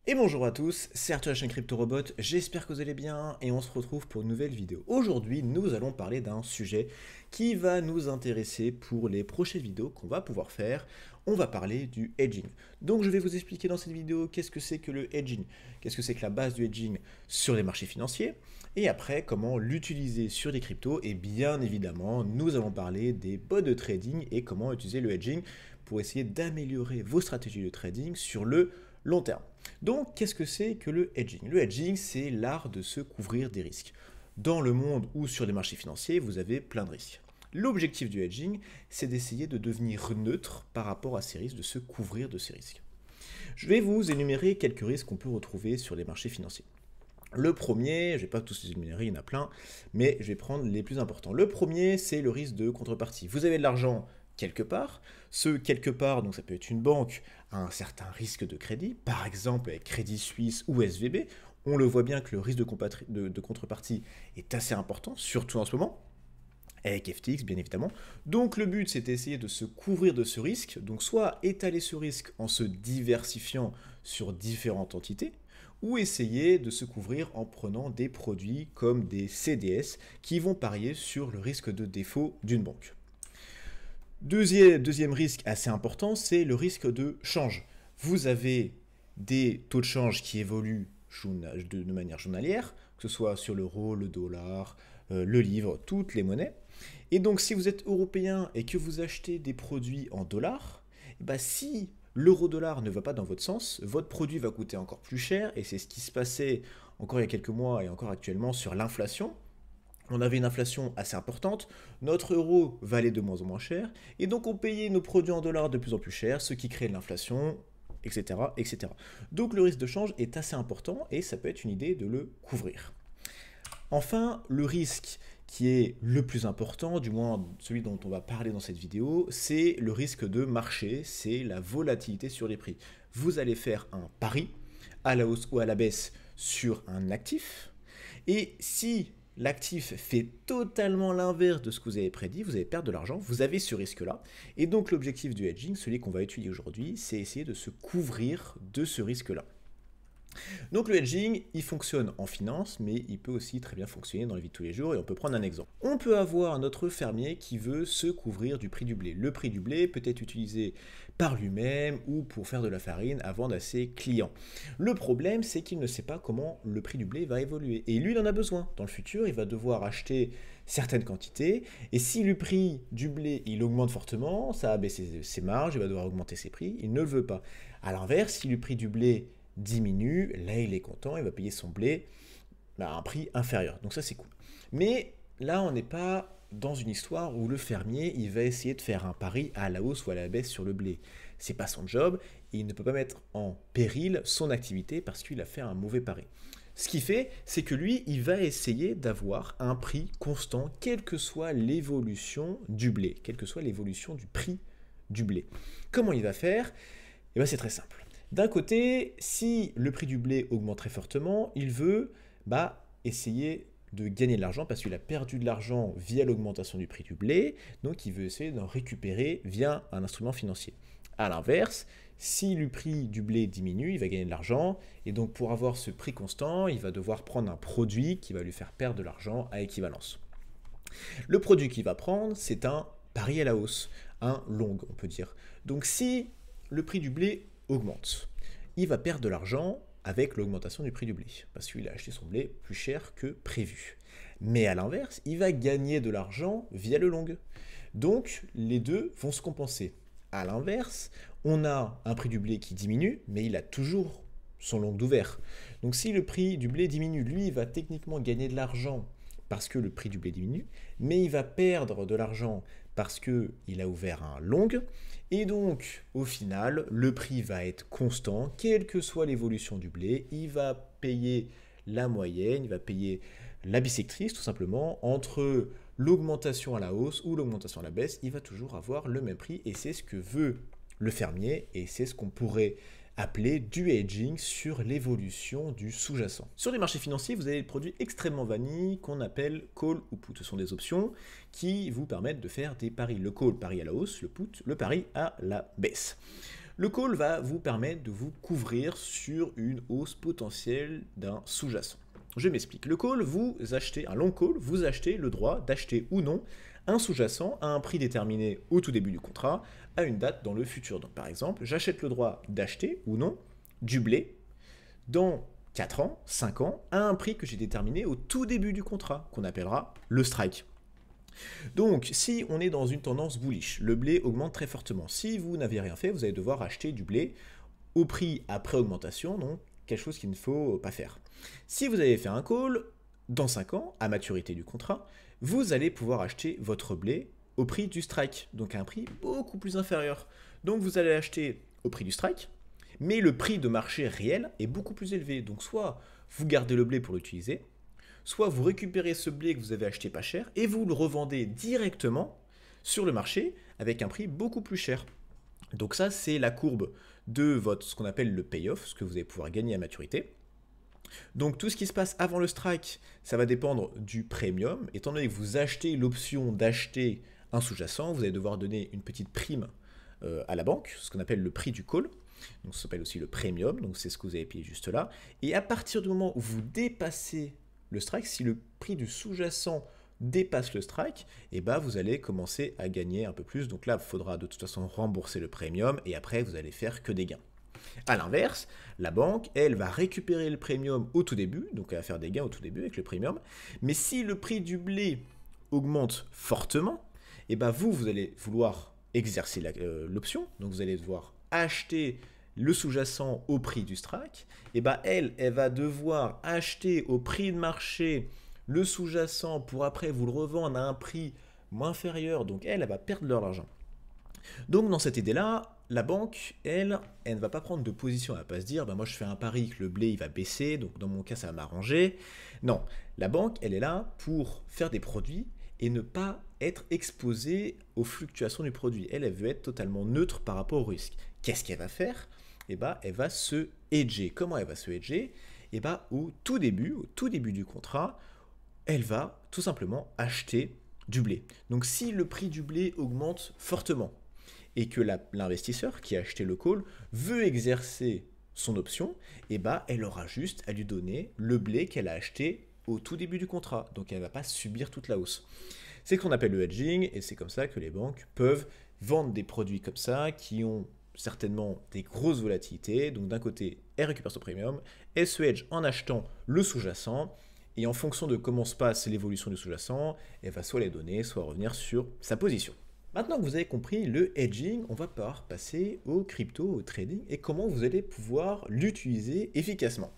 Et bonjour à tous, c'est Arthur la chaîne Crypto Robot, j'espère que vous allez bien et on se retrouve pour une nouvelle vidéo. Aujourd'hui, nous allons parler d'un sujet qui va nous intéresser pour les prochaines vidéos qu'on va pouvoir faire. On va parler du hedging. Donc je vais vous expliquer dans cette vidéo qu'est-ce que c'est que le hedging, qu'est-ce que c'est que la base du hedging sur les marchés financiers, et après comment l'utiliser sur les cryptos, et bien évidemment, nous allons parler des bots de trading et comment utiliser le hedging pour essayer d'améliorer vos stratégies de trading sur le long terme. Donc, qu'est-ce que c'est que le hedging? Le hedging, c'est l'art de se couvrir des risques. Dans le monde ou sur les marchés financiers, vous avez plein de risques. L'objectif du hedging, c'est d'essayer de devenir neutre par rapport à ces risques, de se couvrir de ces risques. Je vais vous énumérer quelques risques qu'on peut retrouver sur les marchés financiers. Le premier, je ne vais pas tous les énumérer, il y en a plein, mais je vais prendre les plus importants. Le premier, c'est le risque de contrepartie. Vous avez de l'argent quelque part, ce quelque part, donc ça peut être une banque, a un certain risque de crédit, par exemple avec Crédit Suisse ou SVB, on le voit bien que le risque de contrepartie est assez important, surtout en ce moment, avec FTX bien évidemment. Donc le but c'est d'essayer de se couvrir de ce risque, donc soit étaler ce risque en se diversifiant sur différentes entités, ou essayer de se couvrir en prenant des produits comme des CDS qui vont parier sur le risque de défaut d'une banque. Deuxième risque assez important, c'est le risque de change. Vous avez des taux de change qui évoluent de manière journalière, que ce soit sur l'euro, le dollar, le livre, toutes les monnaies. Et donc si vous êtes européen et que vous achetez des produits en dollars, si l'euro-dollar ne va pas dans votre sens, votre produit va coûter encore plus cher, et c'est ce qui se passait encore il y a quelques mois et encore actuellement sur l'inflation. On avait une inflation assez importante, notre euro valait de moins en moins cher, et donc on payait nos produits en dollars de plus en plus cher, ce qui crée de l'inflation, etc., etc. Donc le risque de change est assez important, et ça peut être une idée de le couvrir. Enfin, le risque qui est le plus important, du moins celui dont on va parler dans cette vidéo, c'est le risque de marché, c'est la volatilité sur les prix. Vous allez faire un pari, à la hausse ou à la baisse, sur un actif, et si l'actif fait totalement l'inverse de ce que vous avez prédit, vous allez perdre de l'argent, vous avez ce risque-là. Et donc l'objectif du hedging, celui qu'on va étudier aujourd'hui, c'est essayer de se couvrir de ce risque-là. Donc le hedging, il fonctionne en finance, mais il peut aussi très bien fonctionner dans la vie de tous les jours, et on peut prendre un exemple. On peut avoir notre fermier qui veut se couvrir du prix du blé. Le prix du blé peut être utilisé par lui-même ou pour faire de la farine à vendre à ses clients. Le problème, c'est qu'il ne sait pas comment le prix du blé va évoluer. Et lui, il en a besoin. Dans le futur, il va devoir acheter certaines quantités, et si le prix du blé, il augmente fortement, ça va baisser ses marges, il va devoir augmenter ses prix, il ne le veut pas. À l'inverse, si le prix du blé diminue, là il est content, il va payer son blé à un prix inférieur. Donc ça c'est cool. Mais là on n'est pas dans une histoire où le fermier il va essayer de faire un pari à la hausse ou à la baisse sur le blé. C'est pas son job, et il ne peut pas mettre en péril son activité parce qu'il a fait un mauvais pari. Ce qu'il fait, c'est que lui, il va essayer d'avoir un prix constant, quelle que soit l'évolution du blé, quelle que soit l'évolution du prix du blé. Comment il va faire? C'est très simple. D'un côté, si le prix du blé augmente très fortement, il veut essayer de gagner de l'argent parce qu'il a perdu de l'argent via l'augmentation du prix du blé, donc il veut essayer d'en récupérer via un instrument financier. A l'inverse, si le prix du blé diminue, il va gagner de l'argent, et donc pour avoir ce prix constant, il va devoir prendre un produit qui va lui faire perdre de l'argent à équivalence. Le produit qu'il va prendre, c'est un pari à la hausse, un long, on peut dire. Donc si le prix du blé augmente, il va perdre de l'argent avec l'augmentation du prix du blé, parce qu'il a acheté son blé plus cher que prévu. Mais à l'inverse, il va gagner de l'argent via le long. Donc les deux vont se compenser. À l'inverse, on a un prix du blé qui diminue, mais il a toujours son long d'ouvert. Donc si le prix du blé diminue, lui, il va techniquement gagner de l'argent parce que le prix du blé diminue, mais il va perdre de l'argent parce qu'il a ouvert un long, et donc au final, le prix va être constant, quelle que soit l'évolution du blé, il va payer la moyenne, il va payer la bissectrice tout simplement, entre l'augmentation à la hausse ou l'augmentation à la baisse, il va toujours avoir le même prix, et c'est ce que veut le fermier, et c'est ce qu'on pourrait appeler du hedging sur l'évolution du sous-jacent. Sur les marchés financiers, vous avez des produits extrêmement vanille qu'on appelle call ou put. Ce sont des options qui vous permettent de faire des paris. Le call, pari à la hausse, le put, le pari à la baisse. Le call va vous permettre de vous couvrir sur une hausse potentielle d'un sous-jacent. Je m'explique. Le call, vous achetez un long call, vous achetez le droit d'acheter ou non un sous-jacent à un prix déterminé au tout début du contrat, à une date dans le futur. Donc par exemple, j'achète le droit d'acheter ou non du blé dans 4 ans, 5 ans, à un prix que j'ai déterminé au tout début du contrat, qu'on appellera le strike. Donc, si on est dans une tendance bullish, le blé augmente très fortement. Si vous n'avez rien fait, vous allez devoir acheter du blé au prix après augmentation, donc quelque chose qu'il ne faut pas faire. Si vous avez fait un call, dans 5 ans, à maturité du contrat, vous allez pouvoir acheter votre blé au prix du strike, donc à un prix beaucoup plus inférieur. Donc vous allez acheter au prix du strike, mais le prix de marché réel est beaucoup plus élevé. Donc soit vous gardez le blé pour l'utiliser, soit vous récupérez ce blé que vous avez acheté pas cher et vous le revendez directement sur le marché avec un prix beaucoup plus cher. Donc ça, c'est la courbe de ce qu'on appelle le payoff, ce que vous allez pouvoir gagner à maturité. Donc tout ce qui se passe avant le strike, ça va dépendre du premium. Étant donné que vous achetez l'option d'acheter un sous-jacent, vous allez devoir donner une petite prime à la banque, ce qu'on appelle le prix du call. Donc ça s'appelle aussi le premium, donc c'est ce que vous avez payé juste là. Et à partir du moment où vous dépassez le strike, si le prix du sous-jacent dépasse le strike, et vous allez commencer à gagner un peu plus. Donc là, il faudra de toute façon rembourser le premium et après, vous allez faire que des gains. A l'inverse, la banque, elle, va récupérer le premium au tout début, donc elle va faire des gains au tout début avec le premium. Mais si le prix du blé augmente fortement, vous allez vouloir exercer l'option, donc vous allez devoir acheter le sous-jacent au prix du strike, elle va devoir acheter au prix de marché le sous-jacent pour après vous le revendre à un prix moins inférieur, donc elle va perdre leur argent. Donc dans cette idée-là, la banque, elle ne va pas prendre de position, elle ne va pas se dire, moi je fais un pari que le blé il va baisser, donc dans mon cas ça va m'arranger. Non, la banque, elle est là pour faire des produits et ne pas être exposée aux fluctuations du produit. Elle veut être totalement neutre par rapport au risque. Qu'est-ce qu'elle va faire ? Elle va se hedger. Comment elle va se hedger ? Au tout début du contrat, elle va tout simplement acheter du blé. Donc si le prix du blé augmente fortement et que l'investisseur qui a acheté le call veut exercer son option, elle aura juste à lui donner le blé qu'elle a acheté au tout début du contrat. Donc elle ne va pas subir toute la hausse. C'est ce qu'on appelle le hedging et c'est comme ça que les banques peuvent vendre des produits comme ça qui ont certainement des grosses volatilités. Donc d'un côté, elle récupère son premium, elle se hedge en achetant le sous-jacent et en fonction de comment se passe l'évolution du sous-jacent, elle va soit les donner, soit revenir sur sa position. Maintenant que vous avez compris le hedging, on va pouvoir passer au crypto, au trading et comment vous allez pouvoir l'utiliser efficacement.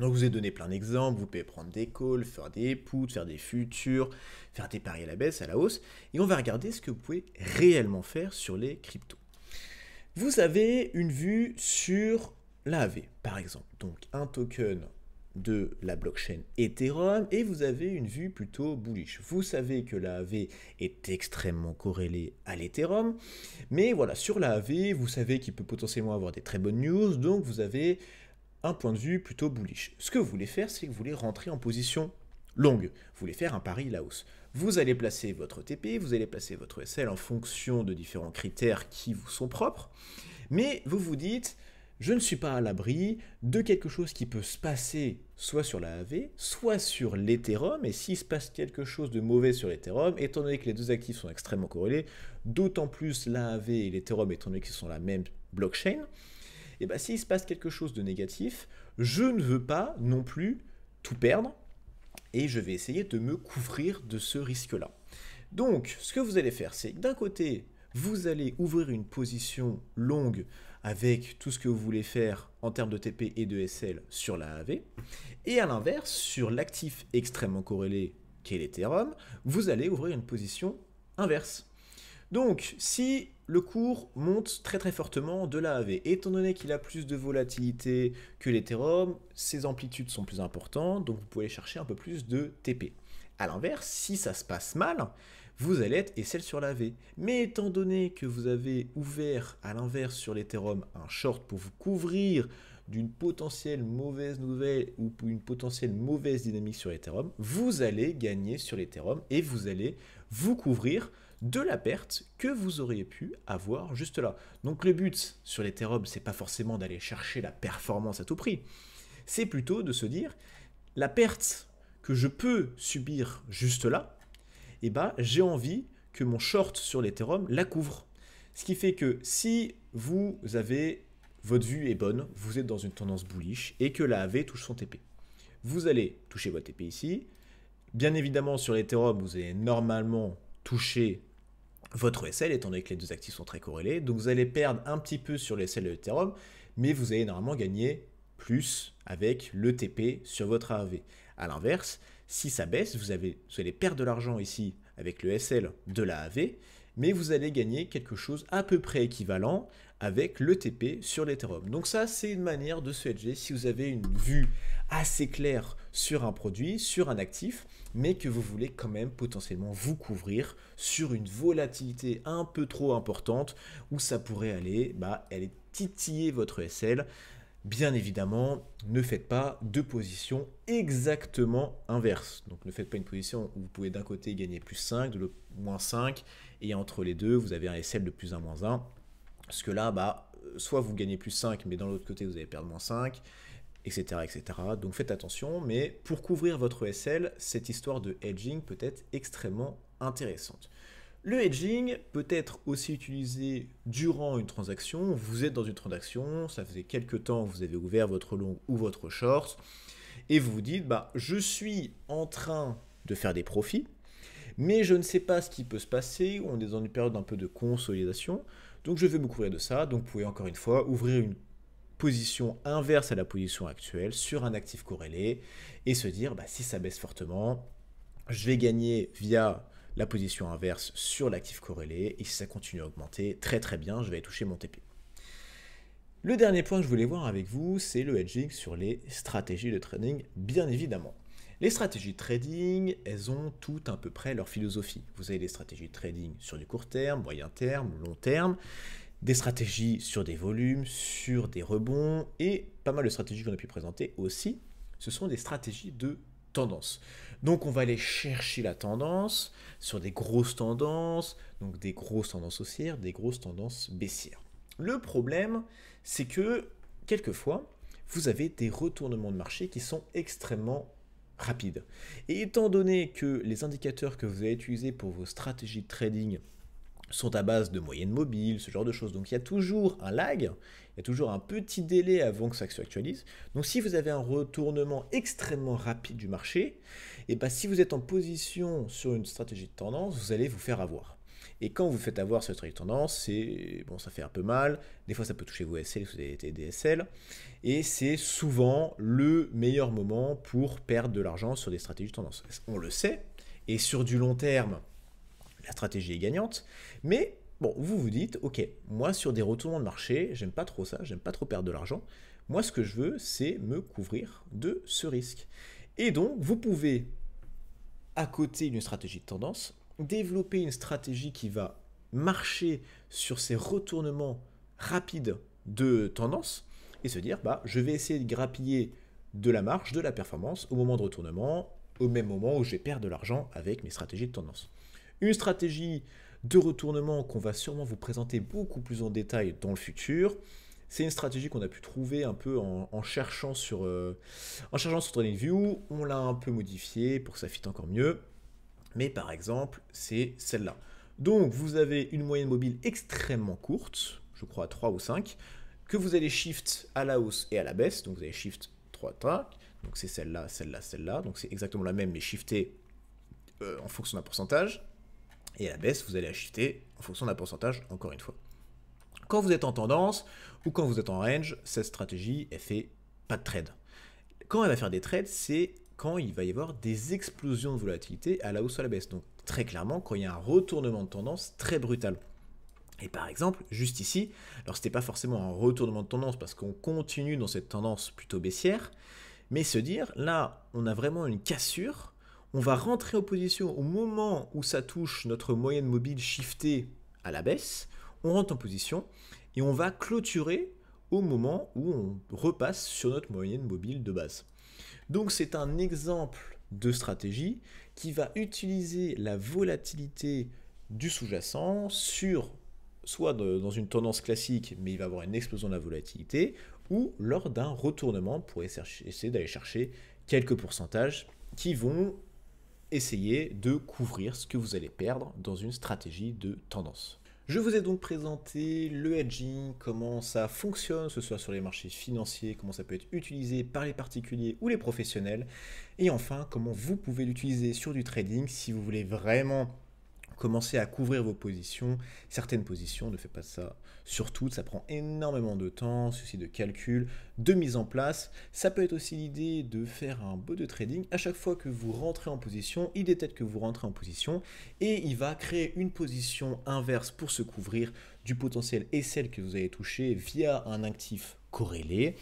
Donc je vous ai donné plein d'exemples, vous pouvez prendre des calls, faire des puts, faire des futurs, faire des paris à la baisse, à la hausse, et on va regarder ce que vous pouvez réellement faire sur les cryptos. Vous avez une vue sur l'AAV, par exemple, donc un token de la blockchain Ethereum et vous avez une vue plutôt bullish. Vous savez que l'AAV est extrêmement corrélée à l'Ethereum, mais voilà, sur l'AAV, vous savez qu'il peut potentiellement avoir des très bonnes news, donc vous avez un point de vue plutôt bullish. Ce que vous voulez faire, c'est que vous voulez rentrer en position longue. Vous voulez faire un pari à la hausse. Vous allez placer votre TP, vous allez placer votre SL en fonction de différents critères qui vous sont propres, mais vous vous dites, je ne suis pas à l'abri de quelque chose qui peut se passer soit sur la AV, soit sur l'Ethereum, et s'il se passe quelque chose de mauvais sur l'Ethereum, étant donné que les deux actifs sont extrêmement corrélés, d'autant plus l'AAV et l'Ethereum étant donné qu'ils sont la même blockchain, s'il se passe quelque chose de négatif, je ne veux pas non plus tout perdre, et je vais essayer de me couvrir de ce risque-là. Donc, ce que vous allez faire, c'est que d'un côté, vous allez ouvrir une position longue avec tout ce que vous voulez faire en termes de TP et de SL sur la AV. Et à l'inverse, sur l'actif extrêmement corrélé qu'est l'Ethereum, vous allez ouvrir une position inverse. Donc, si le cours monte très très fortement de l'AAV, étant donné qu'il a plus de volatilité que l'Ethereum, ses amplitudes sont plus importantes, donc vous pouvez chercher un peu plus de TP. A l'inverse, si ça se passe mal, vous allez être SL sur l'AV. Mais étant donné que vous avez ouvert à l'inverse sur l'Ethereum un short pour vous couvrir d'une potentielle mauvaise nouvelle ou pour une potentielle mauvaise dynamique sur l'Ethereum, vous allez gagner sur l'Ethereum et vous allez vous couvrir de la perte que vous auriez pu avoir juste là. Donc le but sur l'Ethereum, c'est pas forcément d'aller chercher la performance à tout prix. C'est plutôt de se dire, la perte que je peux subir juste là, eh ben, j'ai envie que mon short sur l'Ethereum la couvre. Ce qui fait que si vous avez, votre vue est bonne, vous êtes dans une tendance bullish et que la AV touche son TP. Vous allez toucher votre TP ici. Bien évidemment, sur l'Ethereum, vous allez normalement toucher votre SL, étant donné que les deux actifs sont très corrélés. Donc vous allez perdre un petit peu sur les SL de l'Ethereum, mais vous allez normalement gagner plus avec le TP sur votre AV. A l'inverse, si ça baisse, vous allez perdre de l'argent ici avec le SL de la AV, mais vous allez gagner quelque chose à peu près équivalent avec le TP sur l'Ethereum. Donc ça, c'est une manière de se hedger si vous avez une vue assez claire sur un produit, sur un actif, mais que vous voulez quand même potentiellement vous couvrir sur une volatilité un peu trop importante où ça pourrait aller, titiller votre SL. Bien évidemment, ne faites pas de position exactement inverse. Donc ne faites pas une position où vous pouvez d'un côté gagner plus 5, de l'autre moins 5, et entre les deux, vous avez un SL de plus 1, moins 1. Parce que là, soit vous gagnez plus 5, mais dans l'autre côté, vous allez perdre moins 5, etc., etc. Donc faites attention, mais pour couvrir votre SL, cette histoire de hedging peut être extrêmement intéressante. Le hedging peut être aussi utilisé durant une transaction. Vous êtes dans une transaction, ça faisait quelques temps que vous avez ouvert votre long ou votre short, et vous vous dites, je suis en train de faire des profits, mais je ne sais pas ce qui peut se passer, on est dans une période un peu de consolidation, donc je vais me couvrir de ça. Donc vous pouvez encore une fois ouvrir une position inverse à la position actuelle sur un actif corrélé et se dire, si ça baisse fortement, je vais gagner via la position inverse sur l'actif corrélé, et si ça continue à augmenter, très très bien, je vais toucher mon TP. Le dernier point que je voulais voir avec vous, c'est le hedging sur les stratégies de trading, bien évidemment. Les stratégies de trading, elles ont toutes à peu près leur philosophie. Vous avez des stratégies de trading sur du court terme, moyen terme, long terme, des stratégies sur des volumes, sur des rebonds, et pas mal de stratégies qu'on a pu présenter aussi, ce sont des stratégies de tendance. Donc on va aller chercher la tendance sur des grosses tendances, donc des grosses tendances haussières, des grosses tendances baissières. Le problème, c'est que quelquefois, vous avez des retournements de marché qui sont extrêmement rapides. Et étant donné que les indicateurs que vous allez utiliser pour vos stratégies de trading sont à base de moyenne mobile, ce genre de choses. Donc il y a toujours un lag, il y a toujours un petit délai avant que ça s'actualise. Donc si vous avez un retournement extrêmement rapide du marché, et si vous êtes en position sur une stratégie de tendance, vous allez vous faire avoir. Et quand vous vous faites avoir sur une stratégie de tendance, ça fait un peu mal, des fois ça peut toucher vos SL si vous avez été DSL, et c'est souvent le meilleur moment pour perdre de l'argent sur des stratégies de tendance. On le sait, et sur du long terme, la stratégie est gagnante, mais vous vous dites, ok, moi sur des retournements de marché, j'aime pas trop ça, j'aime pas trop perdre de l'argent. Moi ce que je veux, c'est me couvrir de ce risque. Et donc vous pouvez, à côté d'une stratégie de tendance, développer une stratégie qui va marcher sur ces retournements rapides de tendance et se dire, je vais essayer de grappiller de la marge, de la performance au moment de retournement, au même moment où je vais perdre de l'argent avec mes stratégies de tendance. Une stratégie de retournement qu'on va sûrement vous présenter beaucoup plus en détail dans le futur. C'est une stratégie qu'on a pu trouver un peu en cherchant sur TradingView. On l'a un peu modifié pour que ça fitte encore mieux. Mais par exemple, c'est celle-là. Donc vous avez une moyenne mobile extrêmement courte, je crois à 3 ou 5, que vous allez shift à la hausse et à la baisse. Donc vous allez shift 3 tac. Donc c'est celle-là, celle-là, celle-là. Donc c'est exactement la même, mais shiftée en fonction d'un pourcentage. Et à la baisse, vous allez shifter en fonction d'un pourcentage, encore une fois. Quand vous êtes en tendance ou quand vous êtes en range, cette stratégie, elle fait pas de trade. Quand elle va faire des trades, c'est quand il va y avoir des explosions de volatilité à la hausse ou à la baisse. Donc très clairement, quand il y a un retournement de tendance très brutal. Et par exemple, juste ici, alors c'était pas forcément un retournement de tendance parce qu'on continue dans cette tendance plutôt baissière, mais se dire, là, on a vraiment une cassure. On va rentrer en position au moment où ça touche notre moyenne mobile shiftée à la baisse. On rentre en position et on va clôturer au moment où on repasse sur notre moyenne mobile de base. Donc c'est un exemple de stratégie qui va utiliser la volatilité du sous-jacent sur soit dans une tendance classique, mais il va avoir une explosion de la volatilité, ou lors d'un retournement pour essayer d'aller chercher quelques pourcentages qui vont essayer de couvrir ce que vous allez perdre dans une stratégie de tendance. Je vous ai donc présenté le hedging, comment ça fonctionne, que ce soit sur les marchés financiers, comment ça peut être utilisé par les particuliers ou les professionnels, et enfin comment vous pouvez l'utiliser sur du trading si vous voulez vraiment commencer à couvrir vos positions, certaines positions, ne faites pas ça sur toutes, ça prend énormément de temps, souci de calcul, de mise en place. Ça peut être aussi l'idée de faire un bot de trading. À chaque fois que vous rentrez en position, il détecte que vous rentrez en position et il va créer une position inverse pour se couvrir du potentiel et celle que vous avez touché via un actif corrélé.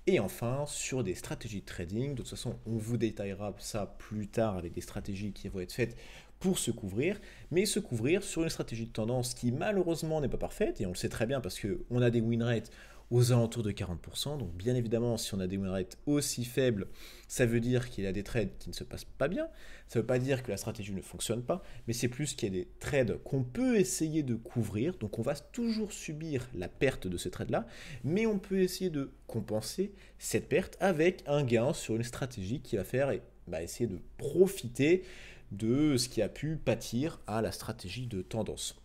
Et enfin, sur des stratégies de trading, de toute façon, on vous détaillera ça plus tard avec des stratégies qui vont être faites pour se couvrir, mais se couvrir sur une stratégie de tendance qui malheureusement n'est pas parfaite, et on le sait très bien parce qu'on a des win rates aux alentours de 40%, donc bien évidemment si on a des win rates aussi faibles, ça veut dire qu'il y a des trades qui ne se passent pas bien, ça ne veut pas dire que la stratégie ne fonctionne pas, mais c'est plus qu'il y a des trades qu'on peut essayer de couvrir, donc on va toujours subir la perte de ce trade-là, mais on peut essayer de compenser cette perte avec un gain sur une stratégie qui va faire essayer de profiter de ce qui a pu pâtir à la stratégie de tendance.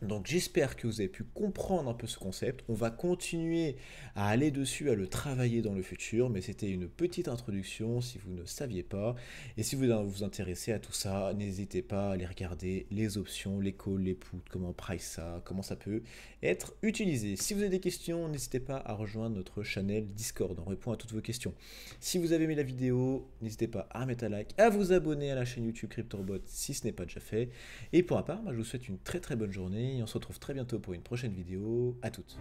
Donc j'espère que vous avez pu comprendre un peu ce concept. On va continuer à aller dessus, à le travailler dans le futur, mais c'était une petite introduction si vous ne saviez pas. Et si vous vous intéressez à tout ça, n'hésitez pas à aller regarder les options, les calls, les puts, comment price ça, comment ça peut être utilisé. Si vous avez des questions, n'hésitez pas à rejoindre notre channel Discord, on répond à toutes vos questions. Si vous avez aimé la vidéo, n'hésitez pas à mettre un like, à vous abonner à la chaîne YouTube CryptoRobot si ce n'est pas déjà fait. Et pour ma part, je vous souhaite une très bonne journée. Et on se retrouve très bientôt pour une prochaine vidéo. À toutes.